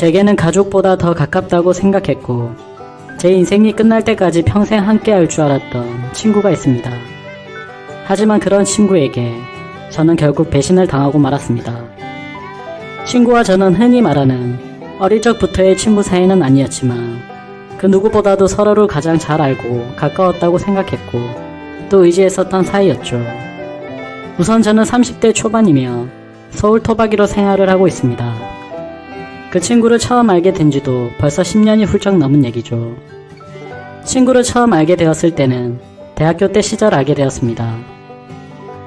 제게는 가족보다 더 가깝다고 생각했고 제 인생이 끝날 때까지 평생 함께 할 줄 알았던 친구가 있습니다. 하지만 그런 친구에게 저는 결국 배신을 당하고 말았습니다. 친구와 저는 흔히 말하는 어릴 적부터의 친구 사이는 아니었지만 그 누구보다도 서로를 가장 잘 알고 가까웠다고 생각했고 또 의지했었던 사이였죠. 우선 저는 30대 초반이며 서울 토박이로 생활을 하고 있습니다. 그 친구를 처음 알게 된 지도 벌써 10년이 훌쩍 넘은 얘기죠. 친구를 처음 알게 되었을 때는 대학교 때 시절 알게 되었습니다.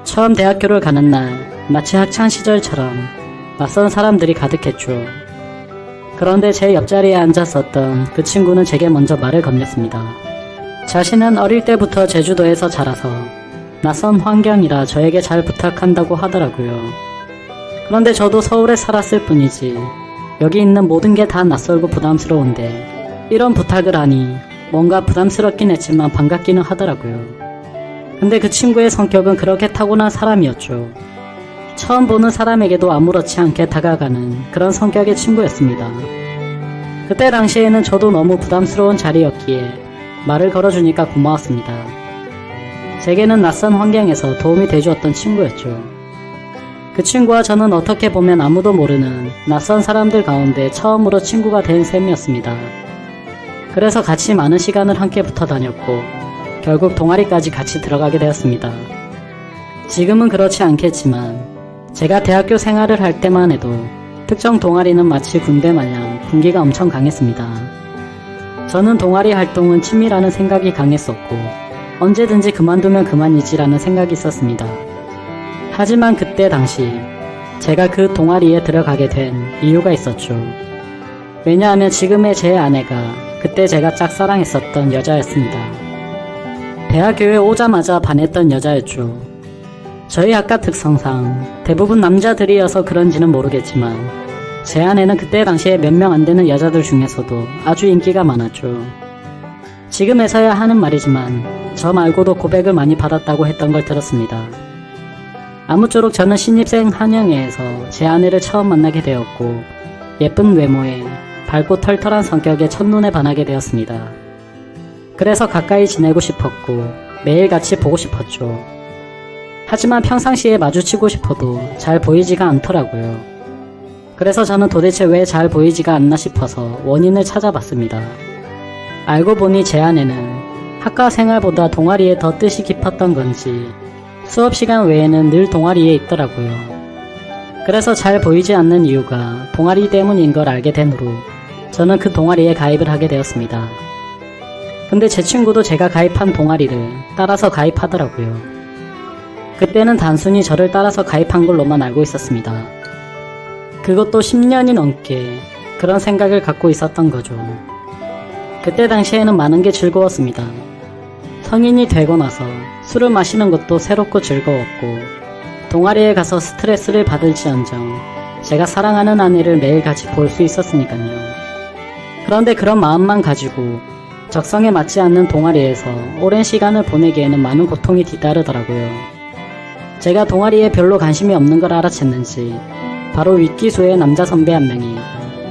처음 대학교를 가는 날 마치 학창시절처럼 낯선 사람들이 가득했죠. 그런데 제 옆자리에 앉았었던 그 친구는 제게 먼저 말을 건넸습니다. 자신은 어릴 때부터 제주도에서 자라서 낯선 환경이라 저에게 잘 부탁한다고 하더라고요. 그런데 저도 서울에 살았을 뿐이지 여기 있는 모든 게 다 낯설고 부담스러운데 이런 부탁을 하니 뭔가 부담스럽긴 했지만 반갑기는 하더라고요. 근데 그 친구의 성격은 그렇게 타고난 사람이었죠. 처음 보는 사람에게도 아무렇지 않게 다가가는 그런 성격의 친구였습니다. 그때 당시에는 저도 너무 부담스러운 자리였기에 말을 걸어주니까 고마웠습니다. 제게는 낯선 환경에서 도움이 돼주었던 친구였죠. 그 친구와 저는 어떻게 보면 아무도 모르는 낯선 사람들 가운데 처음으로 친구가 된 셈이었습니다. 그래서 같이 많은 시간을 함께 붙어 다녔고 결국 동아리까지 같이 들어가게 되었습니다. 지금은 그렇지 않겠지만 제가 대학교 생활을 할 때만 해도 특정 동아리는 마치 군대 마냥 군기가 엄청 강했습니다. 저는 동아리 활동은 취미라는 생각이 강했었고 언제든지 그만두면 그만이지라는 생각이 있었습니다. 하지만 그때 당시 제가 그 동아리에 들어가게 된 이유가 있었죠. 왜냐하면 지금의 제 아내가 그때 제가 짝사랑했었던 여자였습니다. 대학교에 오자마자 반했던 여자였죠. 저희 학과 특성상 대부분 남자들이어서 그런지는 모르겠지만 제 아내는 그때 당시에 몇 명 안 되는 여자들 중에서도 아주 인기가 많았죠. 지금에서야 하는 말이지만 저 말고도 고백을 많이 받았다고 했던 걸 들었습니다. 아무쪼록 저는 신입생 한영회에서 제 아내를 처음 만나게 되었고 예쁜 외모에 밝고 털털한 성격에 첫눈에 반하게 되었습니다. 그래서 가까이 지내고 싶었고 매일 같이 보고 싶었죠. 하지만 평상시에 마주치고 싶어도 잘 보이지가 않더라고요. 그래서 저는 도대체 왜 잘 보이지가 않나 싶어서 원인을 찾아봤습니다. 알고 보니 제 아내는 학과 생활보다 동아리에 더 뜻이 깊었던 건지 수업 시간 외에는 늘 동아리에 있더라고요. 그래서 잘 보이지 않는 이유가 동아리 때문인 걸 알게 된 후 저는 그 동아리에 가입을 하게 되었습니다. 근데 제 친구도 제가 가입한 동아리를 따라서 가입하더라고요. 그때는 단순히 저를 따라서 가입한 걸로만 알고 있었습니다. 그것도 10년이 넘게 그런 생각을 갖고 있었던 거죠. 그때 당시에는 많은 게 즐거웠습니다. 성인이 되고 나서 술을 마시는 것도 새롭고 즐거웠고 동아리에 가서 스트레스를 받을지언정 제가 사랑하는 아내를 매일 같이 볼 수 있었으니까요. 그런데 그런 마음만 가지고 적성에 맞지 않는 동아리에서 오랜 시간을 보내기에는 많은 고통이 뒤따르더라고요. 제가 동아리에 별로 관심이 없는 걸 알아챘는지 바로 윗기수의 남자 선배 한 명이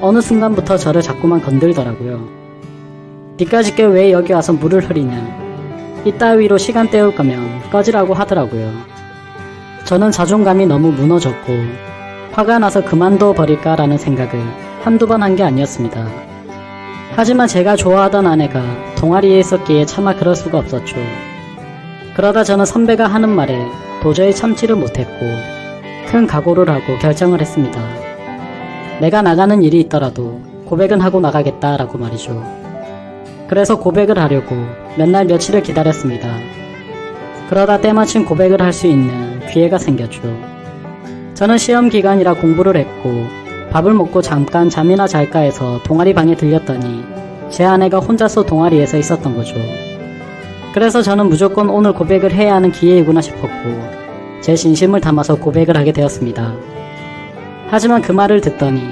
어느 순간부터 저를 자꾸만 건들더라고요. 니까짓게 왜 여기 와서 물을 흐리냐, 이따위로 시간 때울 거면 꺼지라고 하더라고요. 저는 자존감이 너무 무너졌고 화가 나서 그만둬 버릴까라는 생각을 한두 번 한 게 아니었습니다. 하지만 제가 좋아하던 아내가 동아리에 있었기에 차마 그럴 수가 없었죠. 그러다 저는 선배가 하는 말에 도저히 참지를 못했고 큰 각오를 하고 결정을 했습니다. 내가 나가는 일이 있더라도 고백은 하고 나가겠다라고 말이죠. 그래서 고백을 하려고 몇 날 며칠을 기다렸습니다. 그러다 때마침 고백을 할 수 있는 기회가 생겼죠. 저는 시험 기간이라 공부를 했고 밥을 먹고 잠깐 잠이나 잘까 해서 동아리 방에 들렸더니 제 아내가 혼자서 동아리에서 있었던 거죠. 그래서 저는 무조건 오늘 고백을 해야 하는 기회이구나 싶었고 제 진심을 담아서 고백을 하게 되었습니다. 하지만 그 말을 듣더니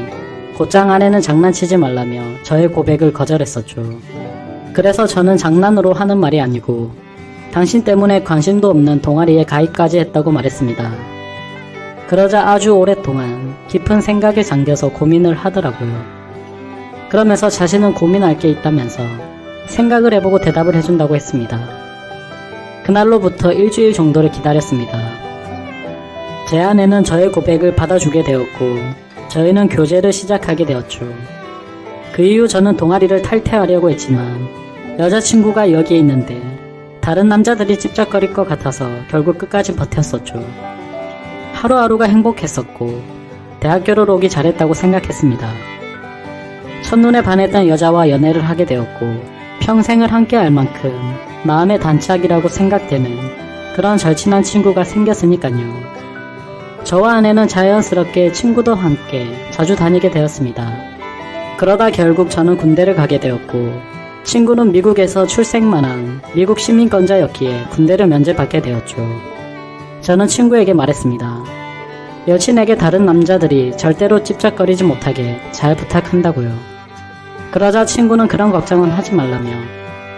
곧장 아내는 장난치지 말라며 저의 고백을 거절했었죠. 그래서 저는 장난으로 하는 말이 아니고 당신 때문에 관심도 없는 동아리에 가입까지 했다고 말했습니다. 그러자 아주 오랫동안 깊은 생각에 잠겨서 고민을 하더라고요. 그러면서 자신은 고민할 게 있다면서 생각을 해보고 대답을 해준다고 했습니다. 그날로부터 일주일 정도를 기다렸습니다. 제 아내는 저의 고백을 받아주게 되었고 저희는 교제를 시작하게 되었죠. 그 이후 저는 동아리를 탈퇴하려고 했지만 여자친구가 여기에 있는데 다른 남자들이 찝쩍거릴 것 같아서 결국 끝까지 버텼었죠. 하루하루가 행복했었고 대학교를 오기 잘했다고 생각했습니다. 첫눈에 반했던 여자와 연애를 하게 되었고 평생을 함께 할 만큼 마음의 단짝이라고 생각되는 그런 절친한 친구가 생겼으니까요. 저와 아내는 자연스럽게 친구도 함께 자주 다니게 되었습니다. 그러다 결국 저는 군대를 가게 되었고 친구는 미국에서 출생만 한 미국 시민권자였기에 군대를 면제받게 되었죠. 저는 친구에게 말했습니다. 여친에게 다른 남자들이 절대로 찝쩍거리지 못하게 잘 부탁한다고요. 그러자 친구는 그런 걱정은 하지 말라며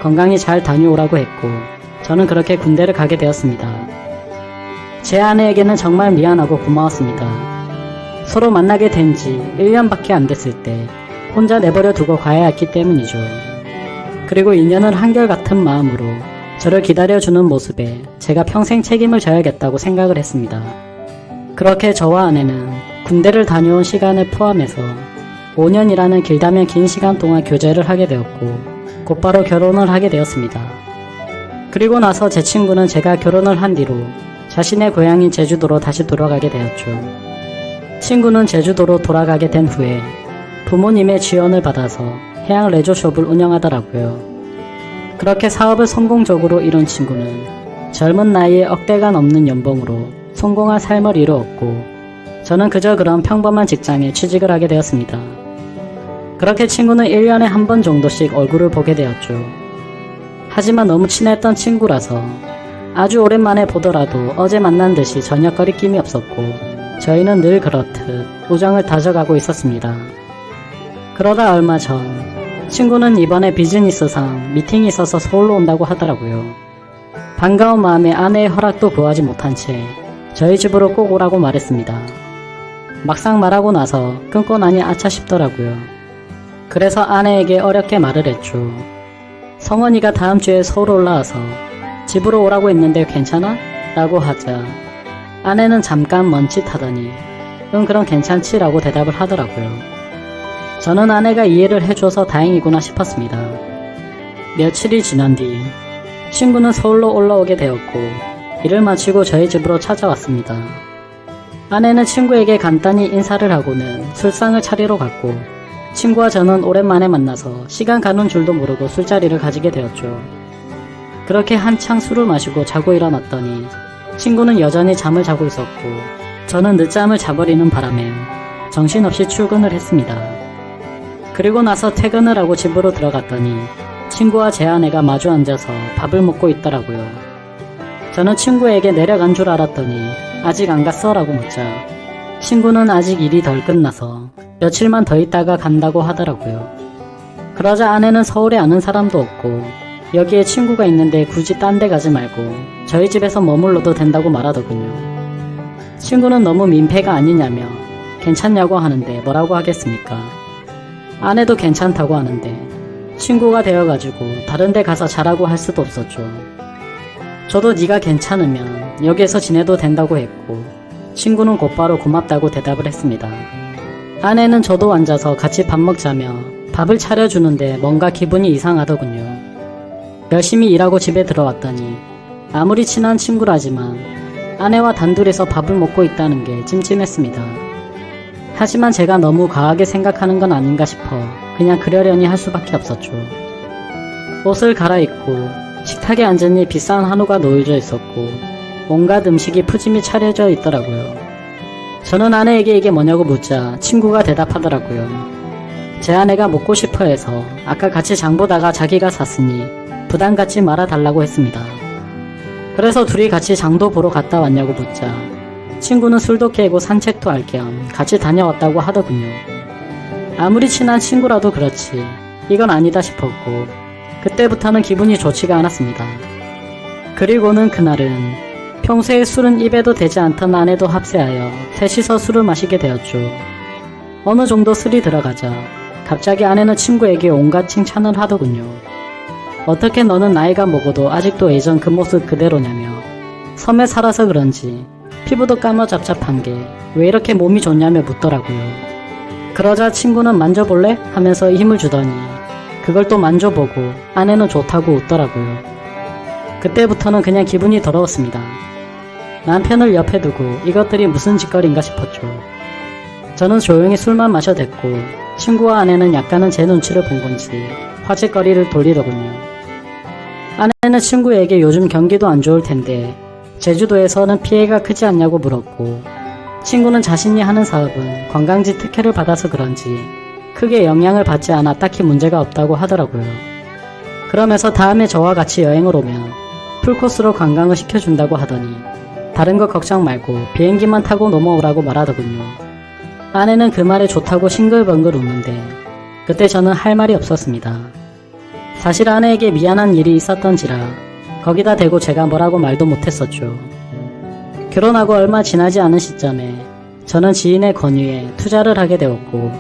건강히 잘 다녀오라고 했고 저는 그렇게 군대를 가게 되었습니다. 제 아내에게는 정말 미안하고 고마웠습니다. 서로 만나게 된 지 1년밖에 안 됐을 때 혼자 내버려 두고 가야 했기 때문이죠. 그리고 인연은 한결같은 마음으로 저를 기다려주는 모습에 제가 평생 책임을 져야겠다고 생각을 했습니다. 그렇게 저와 아내는 군대를 다녀온 시간을 포함해서 5년이라는 길다면 긴 시간 동안 교제를 하게 되었고 곧바로 결혼을 하게 되었습니다. 그리고 나서 제 친구는 제가 결혼을 한 뒤로 자신의 고향인 제주도로 다시 돌아가게 되었죠. 친구는 제주도로 돌아가게 된 후에 부모님의 지원을 받아서 해양 레저숍을 운영하더라고요. 그렇게 사업을 성공적으로 이룬 친구는 젊은 나이에 억대가 넘는 연봉으로 성공한 삶을 이루었고 저는 그저 그런 평범한 직장에 취직을 하게 되었습니다. 그렇게 친구는 1년에 한 번 정도씩 얼굴을 보게 되었죠. 하지만 너무 친했던 친구라서 아주 오랜만에 보더라도 어제 만난 듯이 전혀 거리낌이 없었고 저희는 늘 그렇듯 우정을 다져가고 있었습니다. 그러다 얼마 전 친구는 이번에 비즈니스상 미팅이 있어서 서울로 온다고 하더라고요. 반가운 마음에 아내의 허락도 구하지 못한 채 저희 집으로 꼭 오라고 말했습니다. 막상 말하고 나서 끊고 나니 아차 싶더라고요. 그래서 아내에게 어렵게 말을 했죠. 성원이가 다음 주에 서울 올라와서 집으로 오라고 했는데 괜찮아? 라고 하자 아내는 잠깐 멈칫하더니 응 그럼 괜찮지? 라고 대답을 하더라고요. 저는 아내가 이해를 해줘서 다행이구나 싶었습니다. 며칠이 지난 뒤 친구는 서울로 올라오게 되었고 일을 마치고 저희 집으로 찾아왔습니다. 아내는 친구에게 간단히 인사를 하고는 술상을 차리러 갔고 친구와 저는 오랜만에 만나서 시간 가는 줄도 모르고 술자리를 가지게 되었죠. 그렇게 한창 술을 마시고 자고 일어났더니 친구는 여전히 잠을 자고 있었고 저는 늦잠을 자버리는 바람에 정신없이 출근을 했습니다. 그리고 나서 퇴근을 하고 집으로 들어갔더니 친구와 제 아내가 마주 앉아서 밥을 먹고 있더라고요. 저는 친구에게 내려간 줄 알았더니 아직 안 갔어? 라고 묻자 친구는 아직 일이 덜 끝나서 며칠만 더 있다가 간다고 하더라고요. 그러자 아내는 서울에 아는 사람도 없고 여기에 친구가 있는데 굳이 딴 데 가지 말고 저희 집에서 머물러도 된다고 말하더군요. 친구는 너무 민폐가 아니냐며 괜찮냐고 하는데 뭐라고 하겠습니까? 아내도 괜찮다고 하는데 친구가 되어가지고 다른 데 가서 자라고 할 수도 없었죠. 저도 네가 괜찮으면 여기에서 지내도 된다고 했고 친구는 곧바로 고맙다고 대답을 했습니다. 아내는 저도 앉아서 같이 밥 먹자며 밥을 차려주는데 뭔가 기분이 이상하더군요. 열심히 일하고 집에 들어왔더니 아무리 친한 친구라지만 아내와 단둘이서 밥을 먹고 있다는 게 찜찜했습니다. 하지만 제가 너무 과하게 생각하는 건 아닌가 싶어 그냥 그러려니 할 수밖에 없었죠. 옷을 갈아입고 식탁에 앉으니 비싼 한우가 놓여져 있었고 온갖 음식이 푸짐히 차려져 있더라고요. 저는 아내에게 이게 뭐냐고 묻자 친구가 대답하더라고요. 제 아내가 먹고 싶어 해서 아까 같이 장 보다가 자기가 샀으니 부담 갖지 말아달라고 했습니다. 그래서 둘이 같이 장도 보러 갔다 왔냐고 묻자 친구는 술도 깨고 산책도 할 겸 같이 다녀왔다고 하더군요. 아무리 친한 친구라도 그렇지 이건 아니다 싶었고 그때부터는 기분이 좋지가 않았습니다. 그리고는 그날은 평소에 술은 입에도 대지 않던 아내도 합세하여 셋이서 술을 마시게 되었죠. 어느 정도 술이 들어가자 갑자기 아내는 친구에게 온갖 칭찬을 하더군요. 어떻게 너는 나이가 먹어도 아직도 예전 그 모습 그대로냐며 섬에 살아서 그런지 피부도 까무잡잡한 게 왜 이렇게 몸이 좋냐며 묻더라고요. 그러자 친구는 만져볼래? 하면서 힘을 주더니 그걸 또 만져보고 아내는 좋다고 웃더라고요. 그때부터는 그냥 기분이 더러웠습니다. 남편을 옆에 두고 이것들이 무슨 짓거리인가 싶었죠. 저는 조용히 술만 마셔댔고 친구와 아내는 약간은 제 눈치를 본 건지 화제거리를 돌리더군요. 아내는 친구에게 요즘 경기도 안 좋을 텐데 제주도에서는 피해가 크지 않냐고 물었고, 친구는 자신이 하는 사업은 관광지 특혜를 받아서 그런지 크게 영향을 받지 않아 딱히 문제가 없다고 하더라고요. 그러면서 다음에 저와 같이 여행을 오면 풀코스로 관광을 시켜준다고 하더니 다른 거 걱정 말고 비행기만 타고 넘어오라고 말하더군요. 아내는 그 말에 좋다고 싱글벙글 웃는데 그때 저는 할 말이 없었습니다. 사실 아내에게 미안한 일이 있었던지라 거기다 대고 제가 뭐라고 말도 못했었죠. 결혼하고 얼마 지나지 않은 시점에 저는 지인의 권유에 투자를 하게 되었고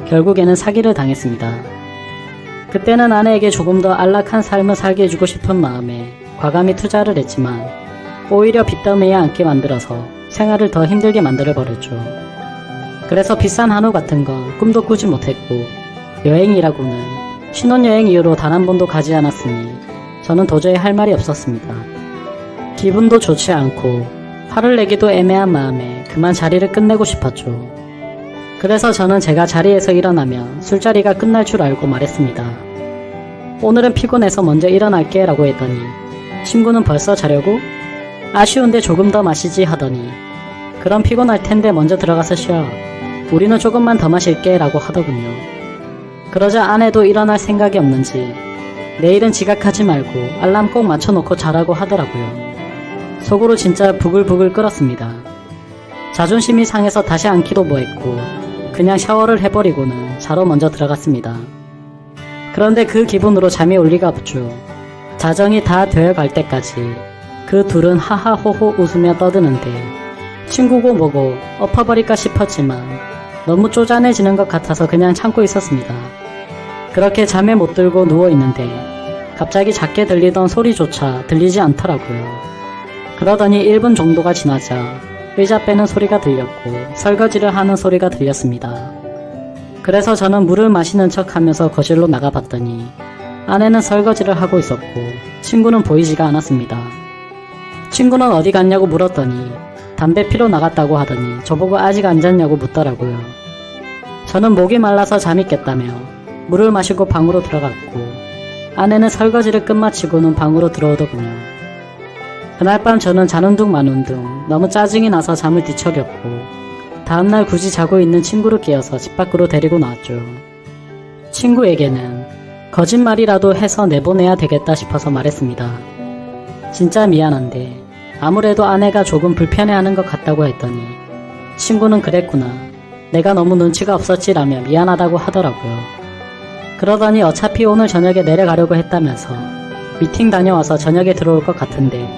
결국에는 사기를 당했습니다. 그때는 아내에게 조금 더 안락한 삶을 살게 해주고 싶은 마음에 과감히 투자를 했지만 오히려 빚더미에 앉게 만들어서 생활을 더 힘들게 만들어버렸죠. 그래서 비싼 한우 같은 건 꿈도 꾸지 못했고 여행이라고는 신혼여행 이후로 단 한 번도 가지 않았으니 저는 도저히 할 말이 없었습니다. 기분도 좋지 않고 화를 내기도 애매한 마음에 그만 자리를 끝내고 싶었죠. 그래서 저는 제가 자리에서 일어나면 술자리가 끝날 줄 알고 말했습니다. 오늘은 피곤해서 먼저 일어날게 라고 했더니 친구는 벌써 자려고? 아쉬운데 조금 더 마시지 하더니 그럼 피곤할 텐데 먼저 들어가서 쉬어. 우리는 조금만 더 마실게 라고 하더군요. 그러자 아내도 일어날 생각이 없는지 내일은 지각하지 말고 알람 꼭 맞춰놓고 자라고 하더라고요. 속으로 진짜 부글부글 끓었습니다. 자존심이 상해서 다시 앉기도 뭐했고 그냥 샤워를 해버리고는 자러 먼저 들어갔습니다. 그런데 그 기분으로 잠이 올 리가 없죠. 자정이 다 되어갈 때까지 그 둘은 하하호호 웃으며 떠드는데 친구고 뭐고 엎어버릴까 싶었지만 너무 쪼잔해지는 것 같아서 그냥 참고 있었습니다. 그렇게 잠에 못 들고 누워있는데 갑자기 작게 들리던 소리조차 들리지 않더라고요. 그러더니 1분 정도가 지나자 의자 빼는 소리가 들렸고 설거지를 하는 소리가 들렸습니다. 그래서 저는 물을 마시는 척 하면서 거실로 나가봤더니 아내는 설거지를 하고 있었고 친구는 보이지가 않았습니다. 친구는 어디 갔냐고 물었더니 담배 피러 나갔다고 하더니 저보고 아직 안 잤냐고 묻더라고요. 저는 목이 말라서 잠이 깼다며 물을 마시고 방으로 들어갔고 아내는 설거지를 끝마치고는 방으로 들어오더군요. 그날 밤 저는 자는 둥 마는 둥 너무 짜증이 나서 잠을 뒤척였고 다음날 굳이 자고 있는 친구를 깨워서 집 밖으로 데리고 나왔죠. 친구에게는 거짓말이라도 해서 내보내야 되겠다 싶어서 말했습니다. 진짜 미안한데 아무래도 아내가 조금 불편해하는 것 같다고 했더니 친구는 그랬구나. 내가 너무 눈치가 없었지라며 미안하다고 하더라고요. 그러더니 어차피 오늘 저녁에 내려가려고 했다면서 미팅 다녀와서 저녁에 들어올 것 같은데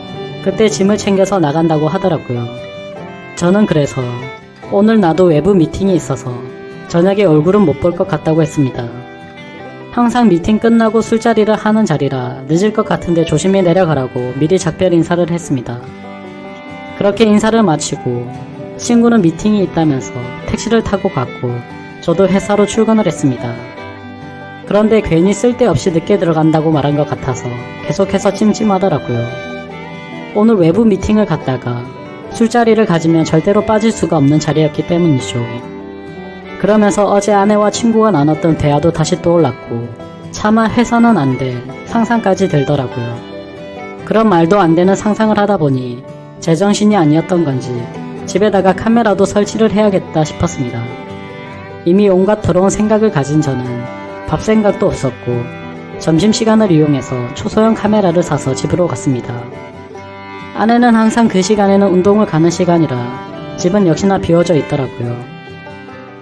그때 짐을 챙겨서 나간다고 하더라고요. 저는 그래서 오늘 나도 외부 미팅이 있어서 저녁에 얼굴은 못 볼 것 같다고 했습니다. 항상 미팅 끝나고 술자리를 하는 자리라 늦을 것 같은데 조심히 내려가라고 미리 작별 인사를 했습니다. 그렇게 인사를 마치고 친구는 미팅이 있다면서 택시를 타고 갔고 저도 회사로 출근을 했습니다. 그런데 괜히 쓸데없이 늦게 들어간다고 말한 것 같아서 계속해서 찜찜하더라고요. 오늘 외부 미팅을 갔다가 술자리를 가지면 절대로 빠질 수가 없는 자리였기 때문이죠. 그러면서 어제 아내와 친구가 나눴던 대화도 다시 떠올랐고 차마 해서는 안 될 상상까지 들더라고요. 그런 말도 안 되는 상상을 하다 보니 제정신이 아니었던 건지 집에다가 카메라도 설치를 해야겠다 싶었습니다. 이미 온갖 더러운 생각을 가진 저는 밥 생각도 없었고 점심시간을 이용해서 초소형 카메라를 사서 집으로 갔습니다. 아내는 항상 그 시간에는 운동을 가는 시간이라 집은 역시나 비워져 있더라고요.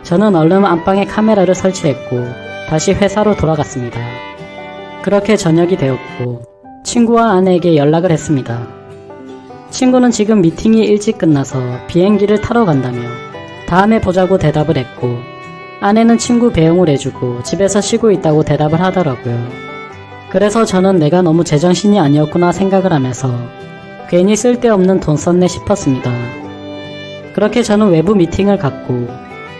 저는 얼른 안방에 카메라를 설치했고 다시 회사로 돌아갔습니다. 그렇게 저녁이 되었고 친구와 아내에게 연락을 했습니다. 친구는 지금 미팅이 일찍 끝나서 비행기를 타러 간다며 다음에 보자고 대답을 했고 아내는 친구 배웅을 해주고 집에서 쉬고 있다고 대답을 하더라고요. 그래서 저는 내가 너무 제정신이 아니었구나 생각을 하면서 괜히 쓸데없는 돈 썼네 싶었습니다. 그렇게 저는 외부 미팅을 갖고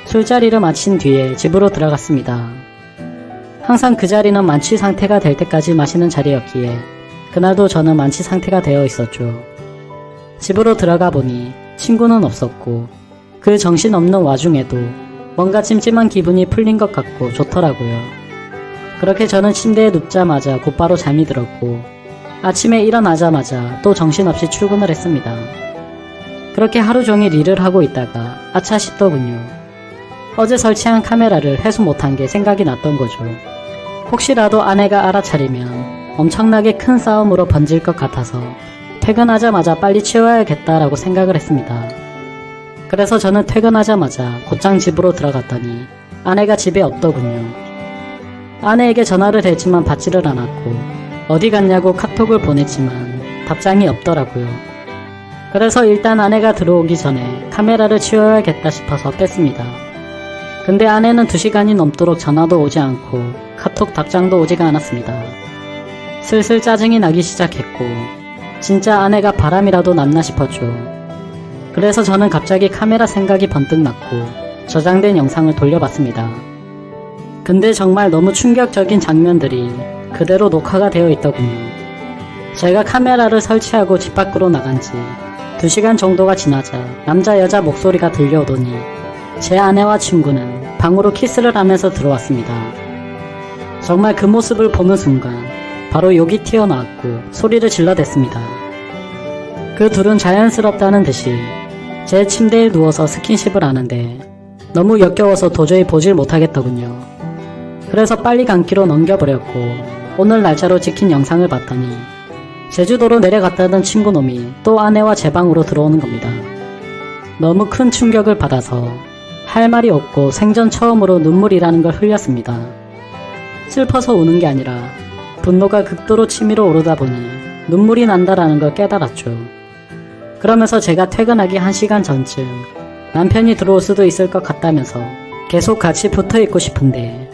술자리를 마친 뒤에 집으로 들어갔습니다. 항상 그 자리는 만취 상태가 될 때까지 마시는 자리였기에 그날도 저는 만취 상태가 되어 있었죠. 집으로 들어가 보니 친구는 없었고 그 정신없는 와중에도 뭔가 찜찜한 기분이 풀린 것 같고 좋더라고요. 그렇게 저는 침대에 눕자마자 곧바로 잠이 들었고 아침에 일어나자마자 또 정신없이 출근을 했습니다. 그렇게 하루 종일 일을 하고 있다가 아차 싶더군요. 어제 설치한 카메라를 회수 못한 게 생각이 났던 거죠. 혹시라도 아내가 알아차리면 엄청나게 큰 싸움으로 번질 것 같아서 퇴근하자마자 빨리 치워야겠다라고 생각을 했습니다. 그래서 저는 퇴근하자마자 곧장 집으로 들어갔더니 아내가 집에 없더군요. 아내에게 전화를 했지만 받지를 않았고 어디 갔냐고 카톡을 보냈지만 답장이 없더라고요. 그래서 일단 아내가 들어오기 전에 카메라를 치워야겠다 싶어서 뺐습니다. 근데 아내는 2시간이 넘도록 전화도 오지 않고 카톡 답장도 오지가 않았습니다. 슬슬 짜증이 나기 시작했고 진짜 아내가 바람이라도 났나 싶었죠. 그래서 저는 갑자기 카메라 생각이 번뜩 났고 저장된 영상을 돌려봤습니다. 근데 정말 너무 충격적인 장면들이 그대로 녹화가 되어 있더군요. 제가 카메라를 설치하고 집 밖으로 나간 지 2시간 정도가 지나자 남자 여자 목소리가 들려오더니 제 아내와 친구는 방으로 키스를 하면서 들어왔습니다. 정말 그 모습을 보는 순간 바로 욕이 튀어나왔고 소리를 질러댔습니다. 그 둘은 자연스럽다는 듯이 제 침대에 누워서 스킨십을 하는데 너무 역겨워서 도저히 보질 못하겠더군요. 그래서 빨리 감기로 넘겨버렸고 오늘 날짜로 찍힌 영상을 봤더니 제주도로 내려갔다던 친구놈이 또 아내와 제 방으로 들어오는 겁니다. 너무 큰 충격을 받아서 할 말이 없고 생전 처음으로 눈물이라는 걸 흘렸습니다. 슬퍼서 우는 게 아니라 분노가 극도로 치밀어 오르다 보니 눈물이 난다라는 걸 깨달았죠. 그러면서 제가 퇴근하기 1시간 전쯤 남편이 들어올 수도 있을 것 같다면서 계속 같이 붙어있고 싶은데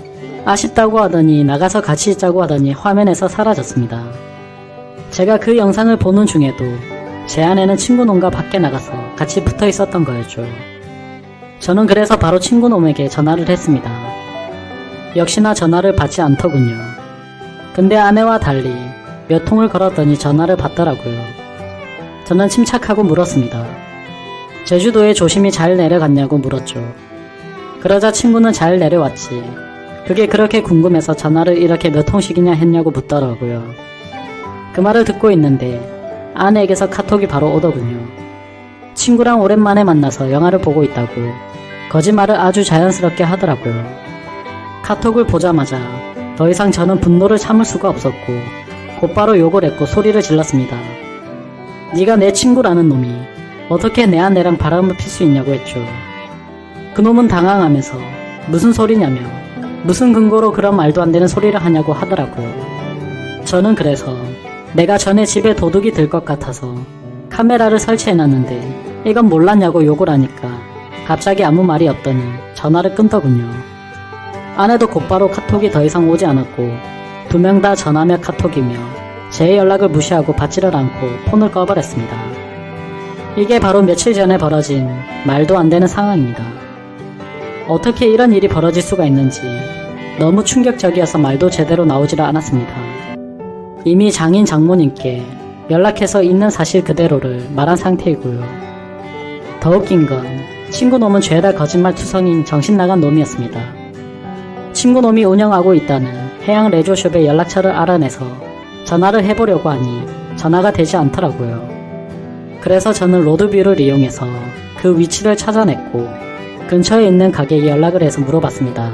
아쉽다고 하더니 나가서 같이 있자고 하더니 화면에서 사라졌습니다. 제가 그 영상을 보는 중에도 제 아내는 친구놈과 밖에 나가서 같이 붙어 있었던 거였죠. 저는 그래서 바로 친구놈에게 전화를 했습니다. 역시나 전화를 받지 않더군요. 근데 아내와 달리 몇 통을 걸었더니 전화를 받더라고요. 저는 침착하고 물었습니다. 제주도에 조심히 잘 내려갔냐고 물었죠. 그러자 친구는 잘 내려왔지. 그게 그렇게 궁금해서 전화를 이렇게 몇 통씩이나 했냐고 묻더라고요. 그 말을 듣고 있는데 아내에게서 카톡이 바로 오더군요. 친구랑 오랜만에 만나서 영화를 보고 있다고 거짓말을 아주 자연스럽게 하더라고요. 카톡을 보자마자 더 이상 저는 분노를 참을 수가 없었고 곧바로 욕을 했고 소리를 질렀습니다. 네가 내 친구라는 놈이 어떻게 내 아내랑 바람을 필 수 있냐고 했죠. 그놈은 당황하면서 무슨 소리냐며 무슨 근거로 그런 말도 안 되는 소리를 하냐고 하더라고요. 저는 그래서 내가 전에 집에 도둑이 들 것 같아서 카메라를 설치해놨는데 이건 몰랐냐고 욕을 하니까 갑자기 아무 말이 없더니 전화를 끊더군요. 아내도 곧바로 카톡이 더 이상 오지 않았고 2명 다 전화며 카톡이며 제 연락을 무시하고 받지를 않고 폰을 꺼버렸습니다. 이게 바로 며칠 전에 벌어진 말도 안 되는 상황입니다. 어떻게 이런 일이 벌어질 수가 있는지 너무 충격적이어서 말도 제대로 나오지를 않았습니다. 이미 장인 장모님께 연락해서 있는 사실 그대로를 말한 상태이고요. 더 웃긴 건 친구놈은 죄다 거짓말 투성인 정신나간 놈이었습니다. 친구놈이 운영하고 있다는 해양 레저숍의 연락처를 알아내서 전화를 해보려고 하니 전화가 되지 않더라고요. 그래서 저는 로드뷰를 이용해서 그 위치를 찾아냈고 근처에 있는 가게에 연락을 해서 물어봤습니다.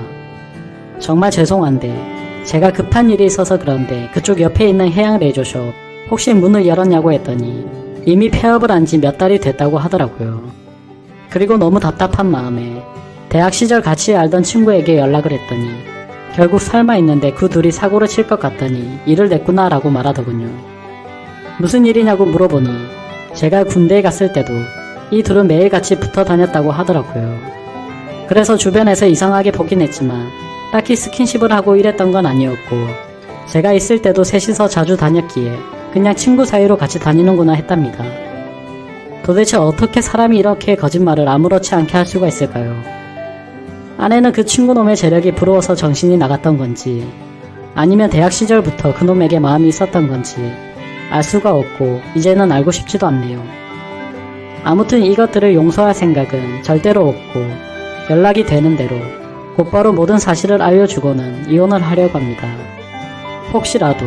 정말 죄송한데 제가 급한 일이 있어서 그런데 그쪽 옆에 있는 해양 레저숍 혹시 문을 열었냐고 했더니 이미 폐업을 한 지 몇 달이 됐다고 하더라고요. 그리고 너무 답답한 마음에 대학 시절 같이 알던 친구에게 연락을 했더니 결국 설마 있는데 그 둘이 사고를 칠 것 같더니 일을 냈구나 라고 말하더군요. 무슨 일이냐고 물어보니 제가 군대에 갔을 때도 이 둘은 매일 같이 붙어 다녔다고 하더라고요. 그래서 주변에서 이상하게 보긴 했지만 딱히 스킨십을 하고 이랬던 건 아니었고 제가 있을 때도 셋이서 자주 다녔기에 그냥 친구 사이로 같이 다니는구나 했답니다. 도대체 어떻게 사람이 이렇게 거짓말을 아무렇지 않게 할 수가 있을까요? 아내는 그 친구놈의 재력이 부러워서 정신이 나갔던 건지 아니면 대학 시절부터 그놈에게 마음이 있었던 건지 알 수가 없고 이제는 알고 싶지도 않네요. 아무튼 이것들을 용서할 생각은 절대로 없고 연락이 되는 대로 곧바로 모든 사실을 알려주고는 이혼을 하려고 합니다. 혹시라도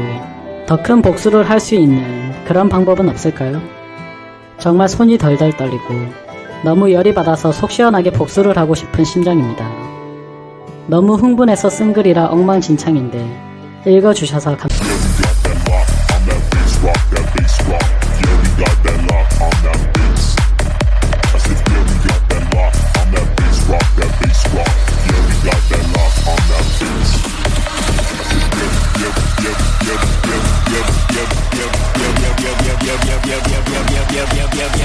더 큰 복수를 할 수 있는 그런 방법은 없을까요? 정말 손이 덜덜 떨리고 너무 열이 받아서 속 시원하게 복수를 하고 싶은 심정입니다. 너무 흥분해서 쓴 글이라 엉망진창인데 읽어주셔서 감사합니다. Yeah.